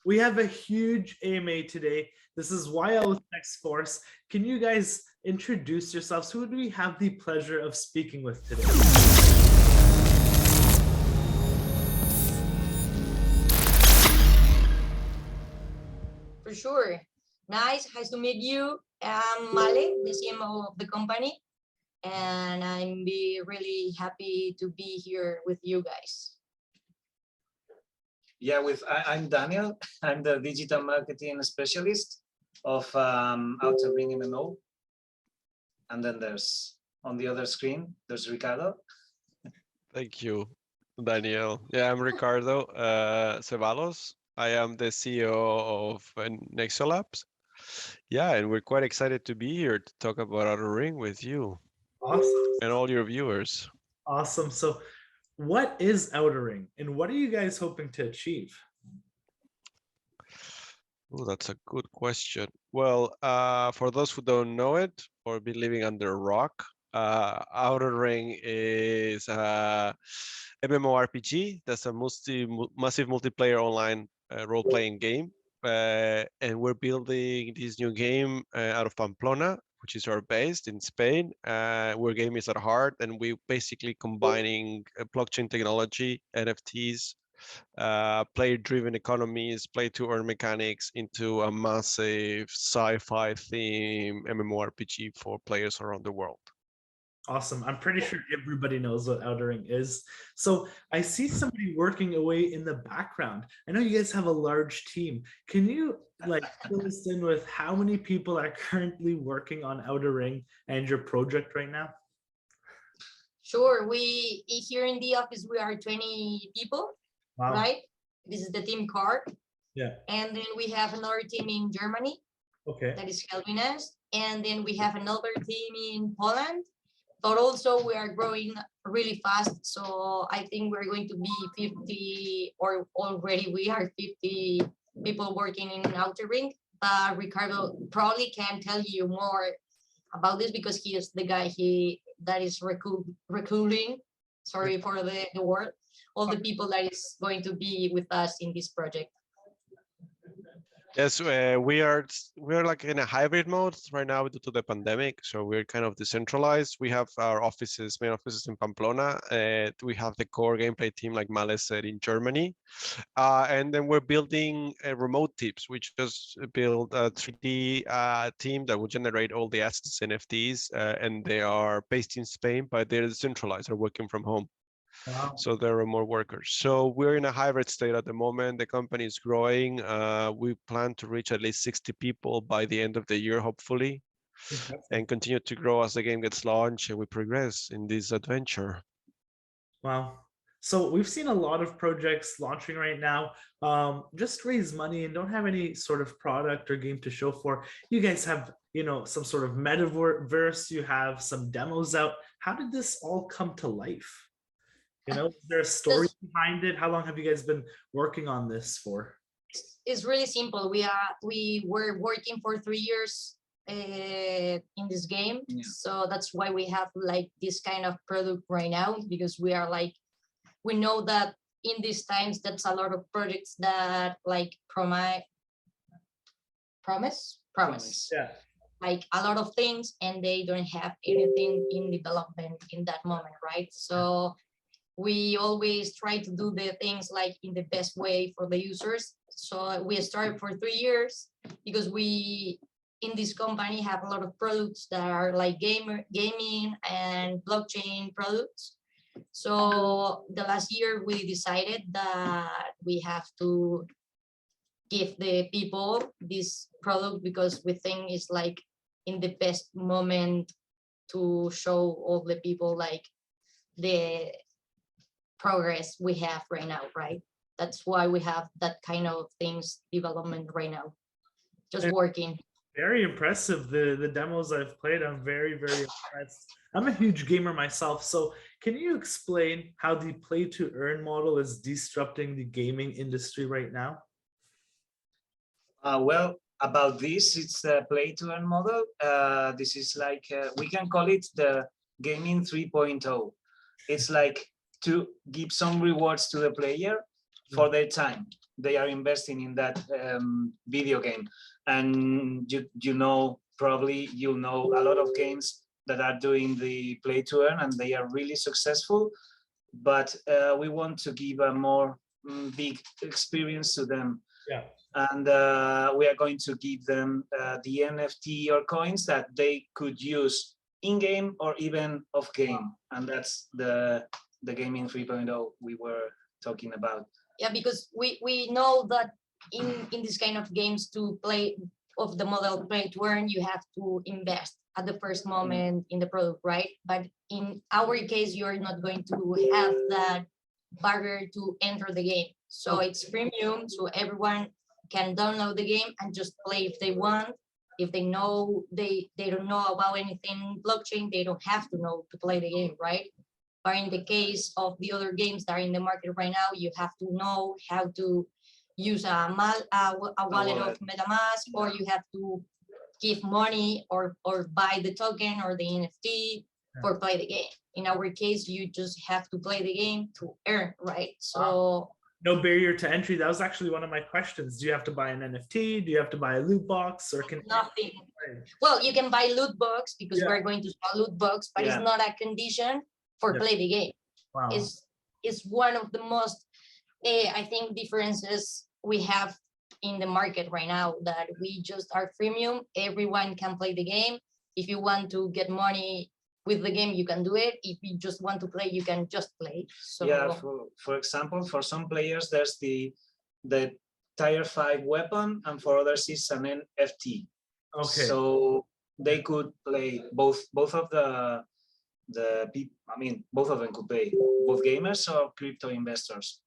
We have a huge AMA today. This is YL with DEXT Force. Can you guys introduce yourselves? Who do we have the pleasure of speaking with today? For sure. Nice to meet you. I'm Male, the CMO of the company, and I'm really happy to be here with you guys. Yeah, I'm Daniel. I'm the digital marketing specialist of Outer Ring MMO. And then there's, on the other screen, there's Ricardo. Thank you, Daniel. Yeah, I'm Ricardo Ceballos. I am the CEO of Nexolabs. Yeah, and we're quite excited to be here to talk about Outer Ring with you. Awesome. And all your viewers. Awesome. So what is Outer Ring and what are you guys hoping to achieve? Oh, that's a good question. Well, for those who don't know it or been living under a rock, Outer Ring is a MMORPG. That's a massive multiplayer online role-playing game. And we're building this new game out of Pamplona, which is our base in Spain. We're gamers at heart, and we're basically combining blockchain technology, NFTs, player-driven economies, play-to-earn mechanics into a massive sci-fi theme MMORPG for players around the world. Awesome. I'm pretty sure everybody knows what Outer Ring is. So I see somebody working away in the background. I know you guys have a large team. Can you fill us in with how many people are currently working on Outer Ring and your project right now? Sure. We here in the office, we are 20 people, wow. Right? This is the team card. Yeah. And then we have another team in Germany. Okay. That is helping us. And then we have another team in Poland. But also we are growing really fast. So I think we're going to be 50, or already we are 50 people working in Outer Ring. Ricardo probably can tell you more about this because he is the guy that is recruiting, sorry for the word, all the people that is going to be with us in this project. Yes, we are like in a hybrid mode right now due to the pandemic. So we're kind of decentralized. We have our main offices in Pamplona. We have the core gameplay team, like Male said, in Germany. And then we're building remote teams. We just build a 3D team that will generate all the assets, NFTs, and they are based in Spain, but they're decentralized. They're working from home. Wow. So there are more workers. So we're in a hybrid state at the moment. The company is growing. We plan to reach at least 60 people by the end of the year, hopefully, and continue to grow as the game gets launched and we progress in this adventure. Wow. So we've seen a lot of projects launching right now, just raise money and don't have any sort of product or game to show for. You guys have, some sort of metaverse, you have some demos out. How did this all come to life? Is there a story behind it? How long have you guys been working on this for? It's really simple. We were working for 3 years in this game. Yeah. So that's why we have this kind of product right now, because we are we know that in these times, that's a lot of projects that promise. Yeah. A lot of things, and they don't have anything in development in that moment, right? So we always try to do the things in the best way for the users. So we started for 3 years because we in this company have a lot of products that are gaming and blockchain products. So the last year we decided that we have to give the people this product because we think it's in the best moment to show all the people the progress we have right now, right? That's why we have that kind of things development right now, just working. Very impressive. The demos I've played, I'm very, very impressed. I'm a huge gamer myself. So can you explain how the play to earn model is disrupting the gaming industry right now? Well, about this, it's a play to earn model. This is we can call it the gaming 3.0. It's to give some rewards to the player for their time. They are investing in that video game. And you know, probably you'll know a lot of games that are doing the play to earn and they are really successful. But we want to give a more big experience to them. Yeah. And we are going to give them the NFT or coins that they could use in-game or even off-game. And that's the gaming 3.0 we were talking about. Yeah, because we know that in this kind of games, to play of the model play to earn, you have to invest at the first moment in the product, right? But in our case, you're not going to have that barrier to enter the game. So it's premium, so everyone can download the game and just play if they want. If they know they don't know about anything blockchain, they don't have to know to play the game, right? But in the case of the other games that are in the market right now, you have to know how to use a wallet of MetaMask, or you have to give money or buy the token or the NFT for play the game. In our case, you just have to play the game to earn, right? So no barrier to entry. That was actually one of my questions. Do you have to buy an NFT? Do you have to buy a loot box, or can nothing? Well, you can buy loot box because we're going to sell loot box, but it's not a condition for play the game. Wow. Is one of the most I think differences we have in the market right now, that we just are freemium. Everyone can play the game. If you want to get money with the game, you can do it. If you just want to play, you can just play. So yeah, for example, for some players, there's the tier 5 weapon, and for others it's an NFT. Okay. So they could play both of the people. I mean, both of them could play, both gamers or crypto investors.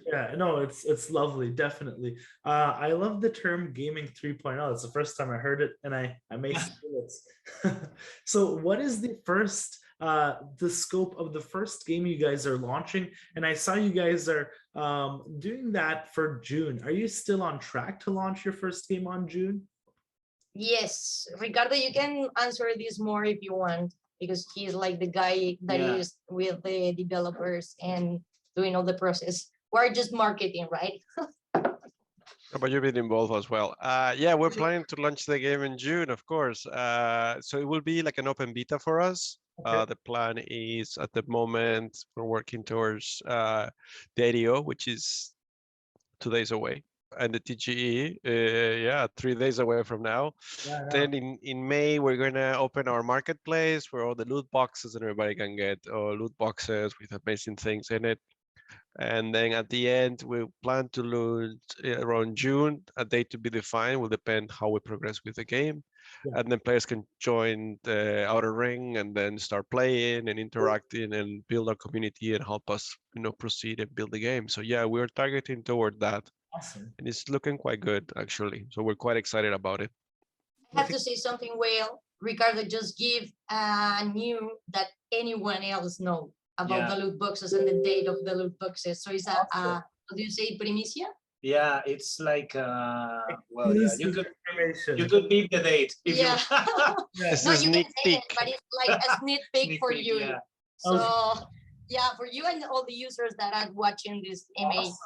Yeah, no, it's lovely, definitely. I love the term gaming 3.0. It's the first time I heard it, and I may steal it. So what is the first the scope of the first game you guys are launching? And I saw you guys are doing that for June. Are you still on track to launch your first game on June? yes, Ricardo, you can answer this more if you want, because he's like the guy that is with the developers and doing all the process. We're just marketing, right? But you've been involved as well. Yeah, we're planning to launch the game in June, of course. So it will be like an open beta for us. Okay. The plan is, at the moment, we're working towards the IDO, which is 2 days away, and the TGE, 3 days away from now. Yeah, Then in May, we're gonna open our marketplace where all the loot boxes and everybody can get loot boxes with amazing things in it. And then at the end, we plan to launch around June. A date to be defined will depend how we progress with the game. Yeah. And then players can join the Outer Ring and then start playing and interacting and build our community and help us, proceed and build the game. So yeah, we're targeting toward that. Awesome. And it's looking quite good, actually. So we're quite excited about it. I have to say something. Well, Ricardo just give new that anyone else know about the loot boxes and the date of the loot boxes. So is that how do you say primicia? Yeah, it's like well, yeah, you information. could beat the date if Yeah. It's No, a you can sneak say peek. it, but it's like a sneak peek Sneak for peek, you. yeah. So yeah, for you and all the users that are watching this MA. Awesome.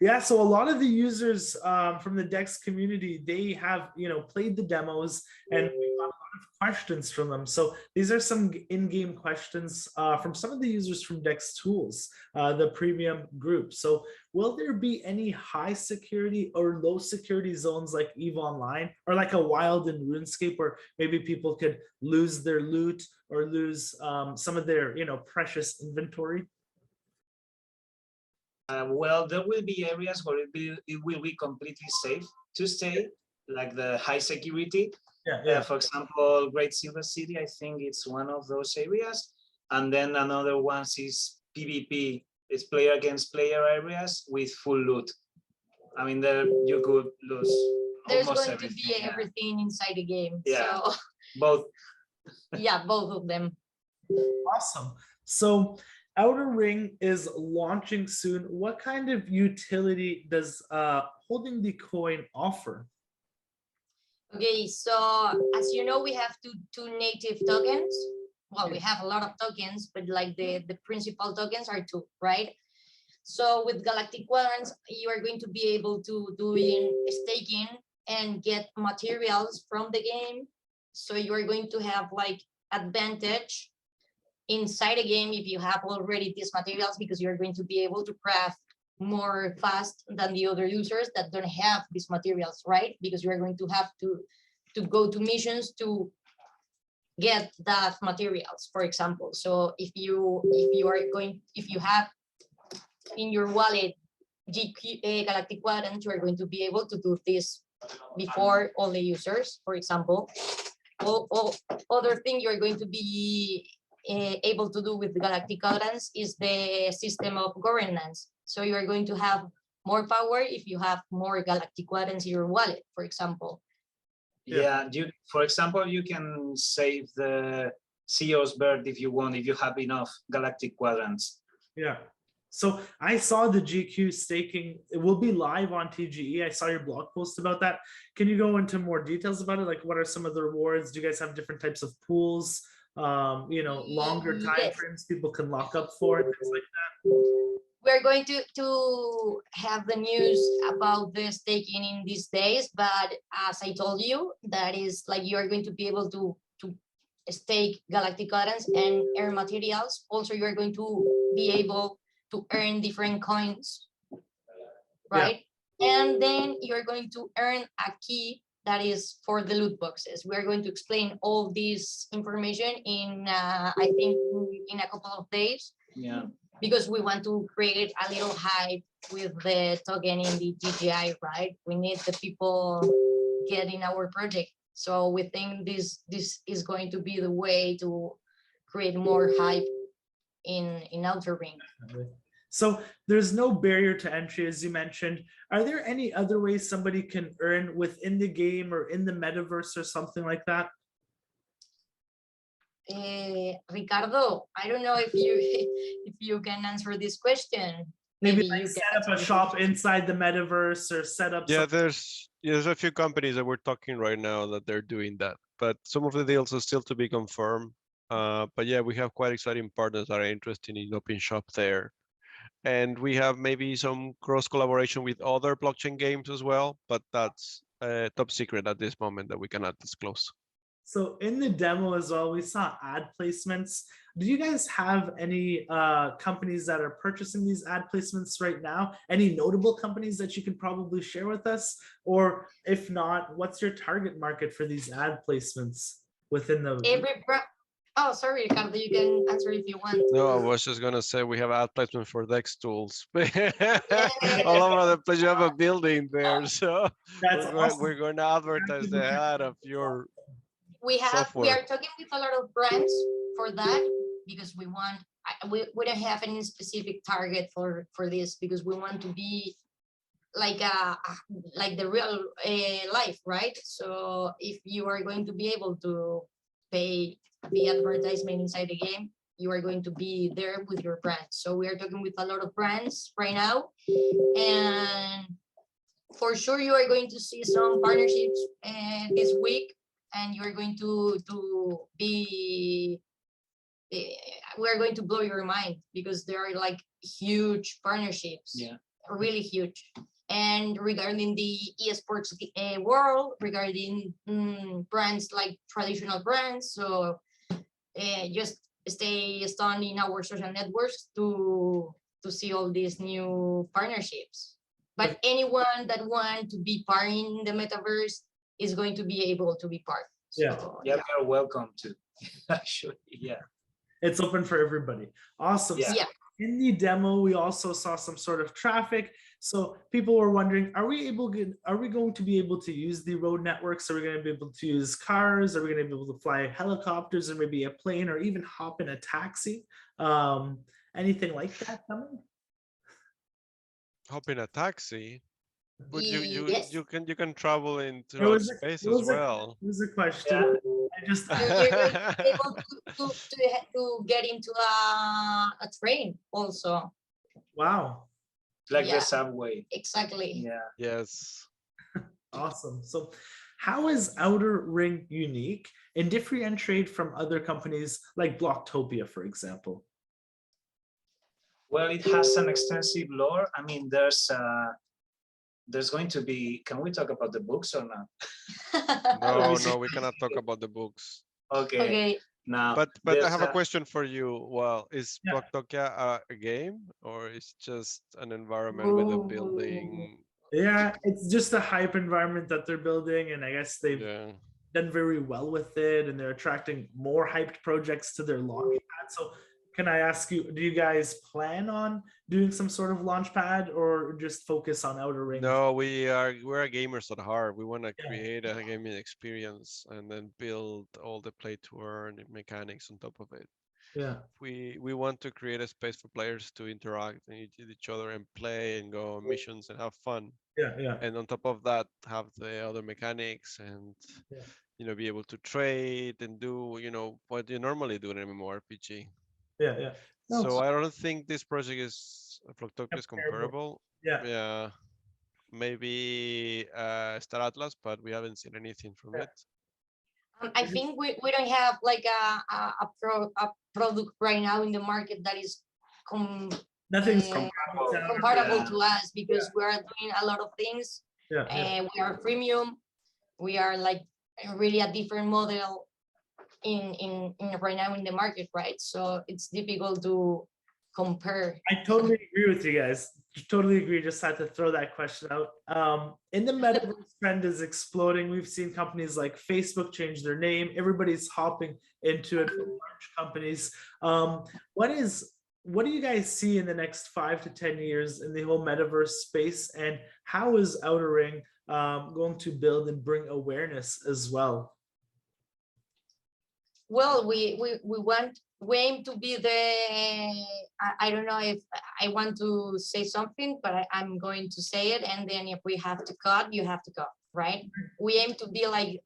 Yeah, so a lot of the users from the DEXT community, they have played the demos, and we got a lot of questions from them. So these are some in-game questions from some of the users from DEXTools, the premium group. So will there be any high security or low security zones like EVE Online, or like a Wild in RuneScape, where maybe people could lose their loot or lose some of their precious inventory? Well, there will be areas where it will be completely safe to stay, like the high security. For example, Great Silver City, I think it's one of those areas. And then another one is PvP. It's player against player areas with full loot. I mean, there you could lose There's almost going to be everything inside the game. Yeah, so both. yeah, both of them. Awesome. So Outer Ring is launching soon. What kind of utility does holding the coin offer? Okay, so as you know, we have two native tokens. Well, we have a lot of tokens, but like the principal tokens are two, right? So with Galactic Quadrants, you are going to be able to do staking and get materials from the game. So you are going to have like advantage inside a game if you have already these materials, because you're going to be able to craft more fast than the other users that don't have these materials, right? Because you're going to have to go to missions to get that materials, for example. So if you have in your wallet Galactic Quadrant, you are going to be able to do this before all the users, for example. All other thing you're going to be able to do with the Galactic Quadrants is the system of governance. So you are going to have more power if you have more Galactic Quadrants in your wallet, for example. Yeah, for example, you can save the CEO's bird if you want, if you have enough Galactic Quadrants. Yeah. So I saw the GQ staking. It will be live on TGE. I saw your blog post about that. Can you go into more details about it? Like, what are some of the rewards? Do you guys have different types of pools? Longer time frames people can lock up for and things like that? We're going to have the news about the staking in these days, but as I told you, that is like you are going to be able to stake Galactic Quadrants and earn materials. Also, you are going to be able to earn different coins, right? Yeah. And then you're going to earn a key that is for the loot boxes. We're going to explain all this information in, I think, in a couple of days. Yeah. Because we want to create a little hype with the token in the DJI, right? We need the people getting our project. So we think this is going to be the way to create more hype in Outer Ring. So there's no barrier to entry, as you mentioned. Are there any other ways somebody can earn within the game or in the metaverse or something like that? Ricardo, I don't know if you can answer this question. Maybe like set up a shop inside the metaverse or set up. Yeah, there's a few companies that we're talking right now that they're doing that, but some of the deals are still to be confirmed. But yeah, we have quite exciting partners that are interested in open shop there. And we have maybe some cross collaboration with other blockchain games as well, but that's top secret at this moment that we cannot disclose. So in the demo as well, we saw ad placements. Do you guys have any companies that are purchasing these ad placements right now? Any notable companies that you can probably share with us? Or if not, what's your target market for these ad placements within the... Oh, sorry, Ricardo, you can answer if you want. No, I was just gonna say we have ad placement for DEXTools. All over the place, you have a building there, so we're going to advertise the ad of your we are software. talking with a lot of brands for that, because we want, we don't have any specific target for this, because we want to be like the real life, right? So if you are going to be able to pay the advertisement inside the game, you are going to be there with your brand. So we are talking with a lot of brands right now, and for sure you are going to see some partnerships this week, and you are going to be, we are going to blow your mind, because there are like huge partnerships, really huge. And regarding the esports world, regarding brands like traditional brands, so just stay stunned in our social networks to see all these new partnerships. But anyone that wants to be part in the metaverse is going to be able to be part. So, yeah, you're welcome to. Actually, yeah. It's open for everybody. Awesome. Yeah. So in the demo, we also saw some sort of traffic. So people were wondering, are we going to be able to use the road networks? Are we going to be able to use cars? Are we going to be able to fly helicopters, or maybe a plane, or even hop in a taxi? Anything like that coming? Hop in a taxi? But yes. you can travel into space as well. It was a question. I just you're going to be able to get into a train also. Wow. Like the subway. Exactly. Yeah. Yes. Awesome. So how is Outer Ring unique and differentiate from other companies like Blocktopia, for example? Well, it has an extensive lore. I mean, there's going to be. Can we talk about the books or not? No, we cannot talk about the books. Okay. Now, but I have a question for you. Well, is Yeah. Blocktopia a game, or is just an environment with a building? Yeah, it's just a hype environment that they're building, and I guess they've done very well with it, and they're attracting more hyped projects to their launch pad. So can I ask you, do you guys plan on doing some sort of launch pad, or just focus on Outer Ring? No, we're gamers at heart. We want to create a gaming experience and then build all the play to earn mechanics on top of it. Yeah. We want to create a space for players to interact with each other and play and go on missions and have fun. Yeah. And on top of that, have the other mechanics and be able to trade and do what you normally do in an MMORPG. Yeah. So I don't think this project is Blocktopia is comparable. Yeah. Maybe Star Atlas, but we haven't seen anything from it. I think we don't have like a product right now in the market that is nothing's comparable to us, because we are doing a lot of things. And we are freemium. We are like really a different model in right now in the market, right? So it's difficult to compare. I totally agree with you guys. Totally agree. Just had to throw that question out. In the metaverse trend is exploding. We've seen companies like Facebook change their name. Everybody's hopping into it from large companies. What do you guys see in the next 5 to 10 years in the whole metaverse space, and how is Outer Ring going to build and bring awareness as well? Well, we aim to be I don't know if I want to say something, but I'm going to say it, and then if we have to cut, you have to cut, right? We aim to be like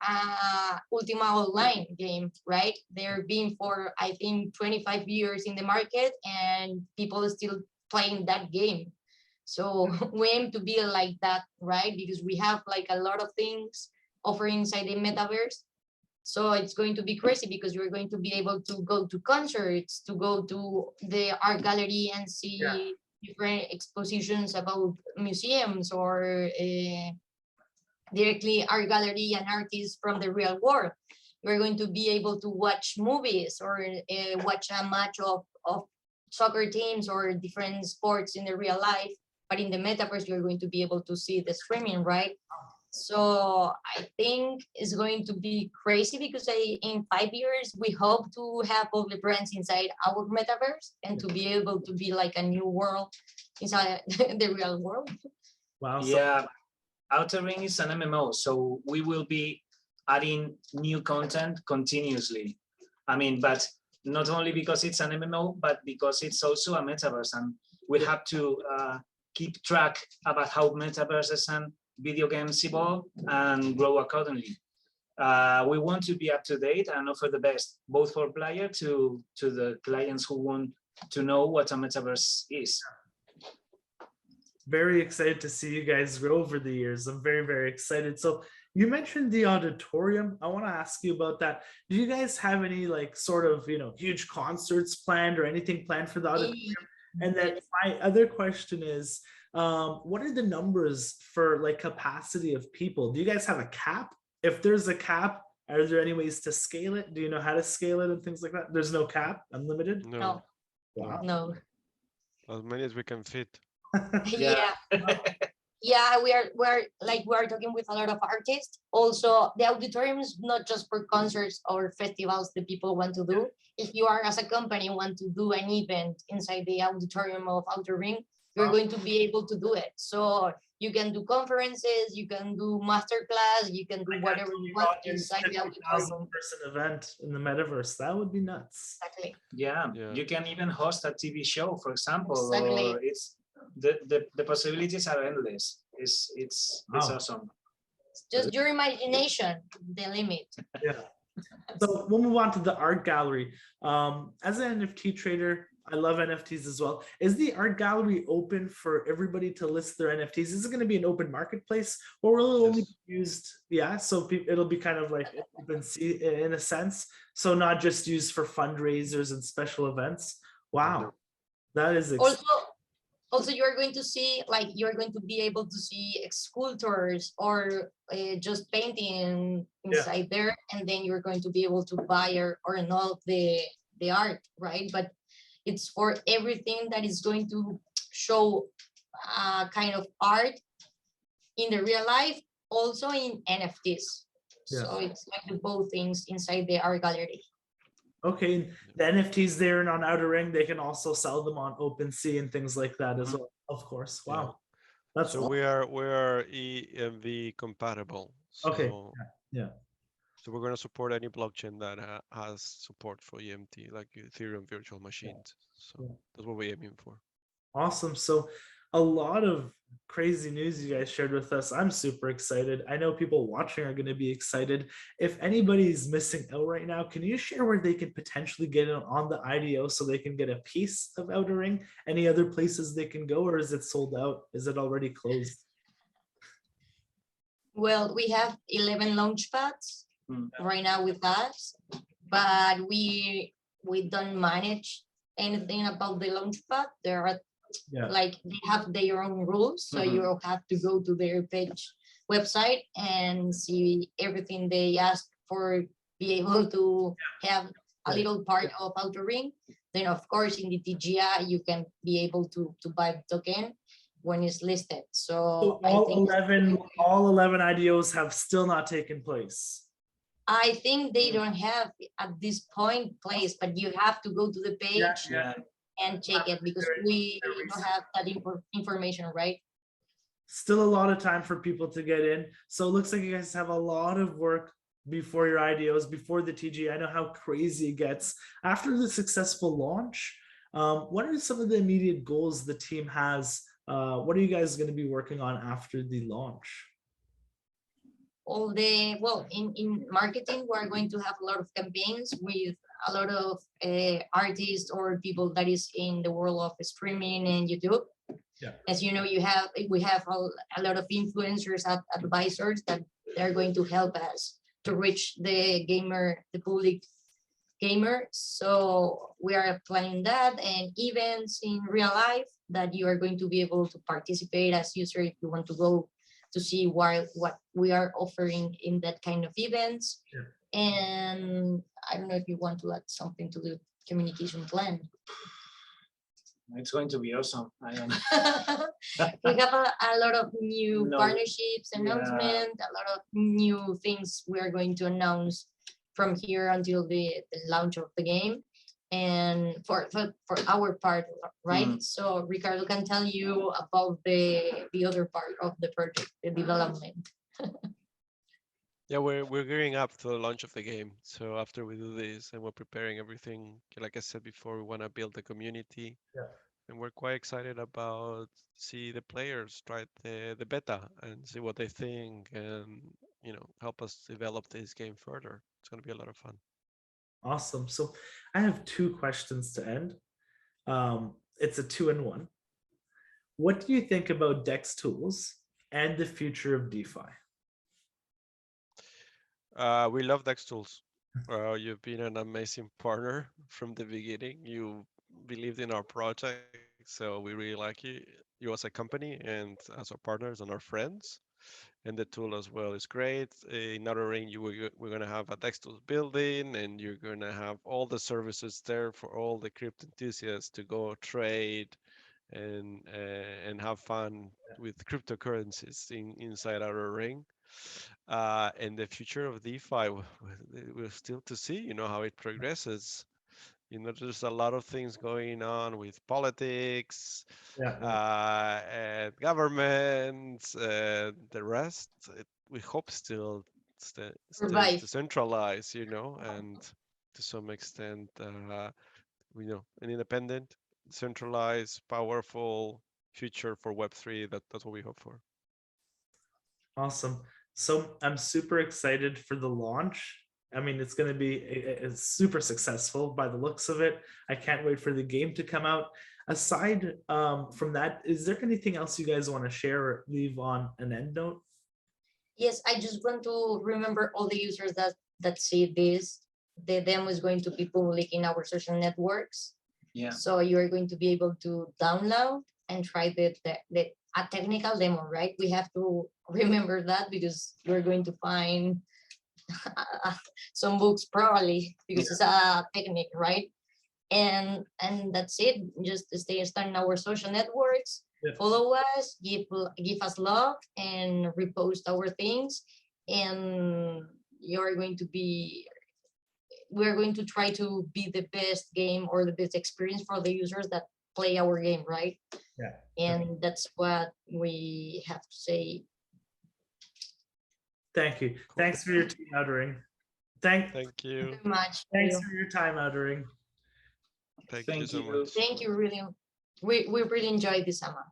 Ultima Online game, right? They're been for, I think, 25 years in the market, and people are still playing that game. So we aim to be like that, right? Because we have like a lot of things offering inside the metaverse. So it's going to be crazy, because you're going to be able to go to concerts, to go to the art gallery and see different expositions about museums, or directly art gallery and artists from the real world. You're going to be able to watch movies, or watch a match of soccer teams or different sports in the real life. But in the metaverse, you're going to be able to see the streaming, right? So I think it's going to be crazy, because in 5 years, we hope to have all the brands inside our metaverse, and to be able to be like a new world inside the real world. Wow. Yeah, Outer Ring is an MMO, so we will be adding new content continuously. I mean, but not only because it's an MMO, but because it's also a metaverse, and we have to keep track about how metaverses and video games evolve and grow accordingly. We want to be up to date and offer the best, both for player to the clients who want to know what a metaverse is. Very excited to see you guys grow over the years. I'm very, very excited. So you mentioned the auditorium. I want to ask you about that. Do you guys have any like sort of, huge concerts planned or anything planned for the auditorium? And then my other question is, what are the numbers for like capacity of people? Do you guys have a cap? If there's a cap, are there any ways to scale it? Do you know how to scale it and things like that? There's no cap, unlimited? No. Wow. No. As many as we can fit. Yeah. Yeah, we are talking with a lot of artists. Also, the auditorium is not just for concerts or festivals that people want to do. If you are, as a company, want to do an event inside the auditorium of Outer Ring, you're going to be able to do it. So you can do conferences, you can do masterclass, you can do whatever you want inside the auditorium. Person event in the metaverse. That would be nuts. Exactly. Yeah, you can even host a TV show, for example. Exactly. Or it's the possibilities are endless. It's awesome. Just your imagination, the limit. Yeah. So we'll move on to the art gallery. As an NFT trader, I love NFTs as well. Is the art gallery open for everybody to list their NFTs? Is it going to be an open marketplace, or will it only be used? Yeah, so it'll be kind of like open in a sense. So not just used for fundraisers and special events. Wow. That is Also, you're going to see, like, you're going to be able to see sculptures or just painting inside there, and then you're going to be able to buy or not the art, right? But it's for everything that is going to show kind of art in the real life, also in NFTs. So it's like the both things inside the art gallery. Okay, the NFTs there and on Outer Ring, they can also sell them on OpenSea and things like that as well. Of course. Wow. That's so we are EMV compatible. So, okay. Yeah. So we're going to support any blockchain that has support for EMT, like Ethereum virtual machines. So that's what we're aiming for. Awesome. So a lot of crazy news you guys shared with us. I'm super excited. I know people watching are going to be excited. If anybody's missing out right now, can you share where they can potentially get on the IDO so they can get a piece of Outer Ring? Any other places they can go, or is it sold out? Is it already closed? Well, we have 11 launch pads right now with us, but we don't manage anything about the launch pad. There are like they have their own rules, so you have to go to their website and see everything they ask for, be able to have a little part of Outer Ring. Then of course in the TGE you can be able to buy the token when it's listed. So all 11 IDOs have still not taken place. I think they don't have at this point place, but you have to go to the page and check it, because we don't have that information, right? Still a lot of time for people to get in. So it looks like you guys have a lot of work before your IDOs, before the TG. I know how crazy it gets. After the successful launch, what are some of the immediate goals the team has? What are you guys going to be working on after the launch? In marketing, we're going to have a lot of campaigns with a lot of artists or people that is in the world of streaming and YouTube. As you know, we have a lot of influencers, advisors that they're going to help us to reach the public gamer. So we are planning that, and events in real life that you are going to be able to participate as user if you want to go to see what we are offering in that kind of events. And I don't know if you want to add something to the communication plan. It's going to be awesome. I don't know. We have a lot of new partnerships, announcements, a lot of new things we are going to announce from here until the launch of the game. And for our part, right? So Ricardo can tell you about the other part of the project, the development. Yeah, we're gearing up to the launch of the game. So after we do this and we're preparing everything, like I said before, we want to build the community. And we're quite excited about see the players try the beta and see what they think, and help us develop this game further. It's going to be a lot of fun. Awesome. So I have 2 questions to end. It's a 2-in-1. What do you think about DEXTools and the future of DeFi? We love DEXTools. You've been an amazing partner from the beginning. You believed in our project, so we really like you as a company and as our partners and our friends. And the tool as well is great. In Outer Ring, we're going to have a DEXTools building, and you're going to have all the services there for all the crypto enthusiasts to go trade and have fun with cryptocurrencies inside Outer Ring. And the future of DeFi, we're still to see, how it progresses. There's a lot of things going on with politics, and governments, and the rest. We hope still stays decentralized, and to some extent, an independent, centralized, powerful future for Web3. That's what we hope for. Awesome. So I'm super excited for the launch. I mean, it's going to be super successful by the looks of it. I can't wait for the game to come out. Aside from that, is there anything else you guys want to share or leave on an end note? Yes, I just want to remember all the users that see this. The demo is going to be public in our social networks. Yeah. So you're going to be able to download and try a technical demo, right? We have to remember that because you're going to find some books probably because it's a technique, right? And that's it. Just stay in our social networks, follow us, give us love, and repost our things, and we're going to try to be the best game or the best experience for the users that play our game, right? Yeah. And that's what we have to say. Thank you. Thanks for your time, Outerring. Thank Very you much. Thanks for your time, Outerring. Thank you so much. Thank you, really. We really enjoyed this summer.